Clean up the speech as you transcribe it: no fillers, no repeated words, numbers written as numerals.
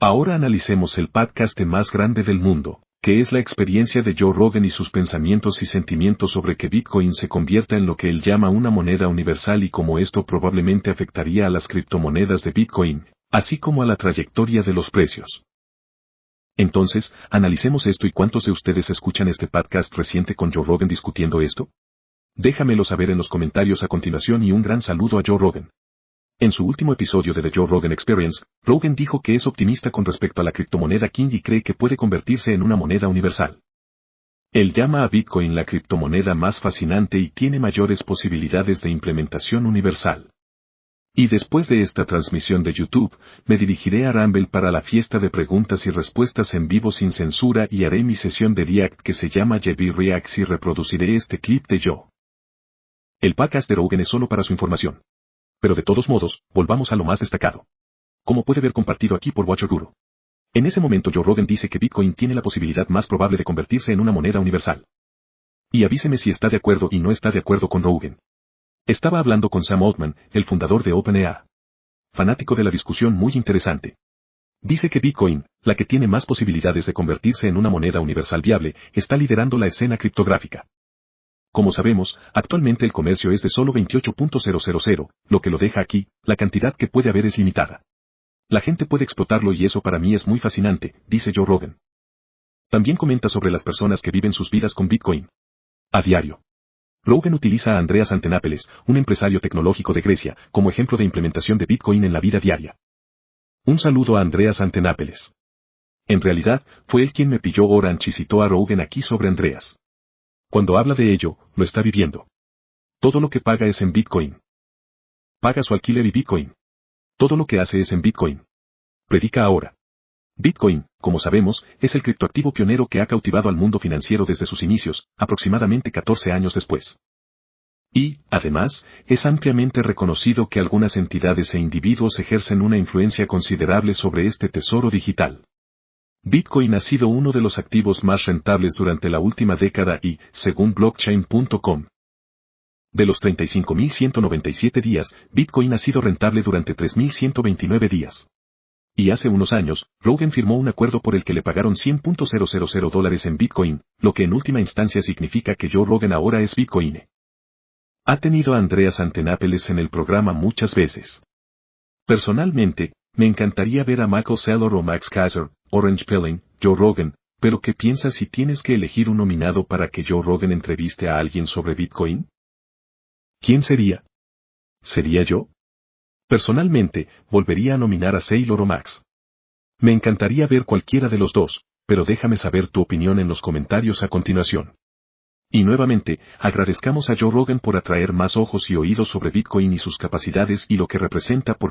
Ahora analicemos el podcast más grande del mundo, que es la experiencia de Joe Rogan y sus pensamientos y sentimientos sobre que Bitcoin se convierta en lo que él llama una moneda universal y cómo esto probablemente afectaría a las criptomonedas de Bitcoin, así como a la trayectoria de los precios. Entonces, analicemos esto. ¿Y cuántos de ustedes escuchan este podcast reciente con Joe Rogan discutiendo esto? Déjamelo saber en los comentarios a continuación y un gran saludo a Joe Rogan. En su último episodio de The Joe Rogan Experience, Rogan dijo que es optimista con respecto a la criptomoneda King y cree que puede convertirse en una moneda universal. Él llama a Bitcoin la criptomoneda más fascinante y tiene mayores posibilidades de implementación universal. Y después de esta transmisión de YouTube, me dirigiré a Rumble para la fiesta de preguntas y respuestas en vivo sin censura y haré mi sesión de React que se llama JB Reacts y reproduciré este clip de Joe. El podcast de Rogan es solo para su información. Pero de todos modos, volvamos a lo más destacado. Como puede ver compartido aquí por Watcher Guru. En ese momento Joe Rogan dice que Bitcoin tiene la posibilidad más probable de convertirse en una moneda universal. Y avíseme si está de acuerdo y no está de acuerdo con Rogan. Estaba hablando con Sam Altman, el fundador de OpenAI. Fanático de la discusión muy interesante. Dice que Bitcoin, la que tiene más posibilidades de convertirse en una moneda universal viable, está liderando la escena criptográfica. Como sabemos, actualmente el comercio es de solo 28.000, lo que lo deja aquí, la cantidad que puede haber es limitada. La gente puede explotarlo y eso para mí es muy fascinante, dice Joe Rogan. También comenta sobre las personas que viven sus vidas con Bitcoin. A diario. Rogan utiliza a Andreas Antonopoulos, un empresario tecnológico de Grecia, como ejemplo de implementación de Bitcoin en la vida diaria. Un saludo a Andreas Antonopoulos. En realidad, fue él quien me pilló Orange y citó a Rogan aquí sobre Andreas. Cuando habla de ello, lo está viviendo. Todo lo que paga es en Bitcoin. Paga su alquiler y Bitcoin. Todo lo que hace es en Bitcoin. Predica ahora. Bitcoin, como sabemos, es el criptoactivo pionero que ha cautivado al mundo financiero desde sus inicios, aproximadamente 14 años después. Y, además, es ampliamente reconocido que algunas entidades e individuos ejercen una influencia considerable sobre este tesoro digital. Bitcoin ha sido uno de los activos más rentables durante la última década y, según blockchain.com, de los 35.197 días, Bitcoin ha sido rentable durante 3.129 días. Y hace unos años, Rogan firmó un acuerdo por el que le pagaron $100.000 en Bitcoin, lo que en última instancia significa que Joe Rogan ahora es Bitcoin. Ha tenido a Andreas Antonopoulos en el programa muchas veces. Personalmente, me encantaría ver a Michael Saylor o Max Kaiser, Orange Pilling, Joe Rogan, pero ¿qué piensas si tienes que elegir un nominado para que Joe Rogan entreviste a alguien sobre Bitcoin? ¿Quién sería? ¿Sería yo? Personalmente, volvería a nominar a Saylor o Max. Me encantaría ver cualquiera de los dos, pero déjame saber tu opinión en los comentarios a continuación. Y nuevamente, agradezcamos a Joe Rogan por atraer más ojos y oídos sobre Bitcoin y sus capacidades y lo que representa porque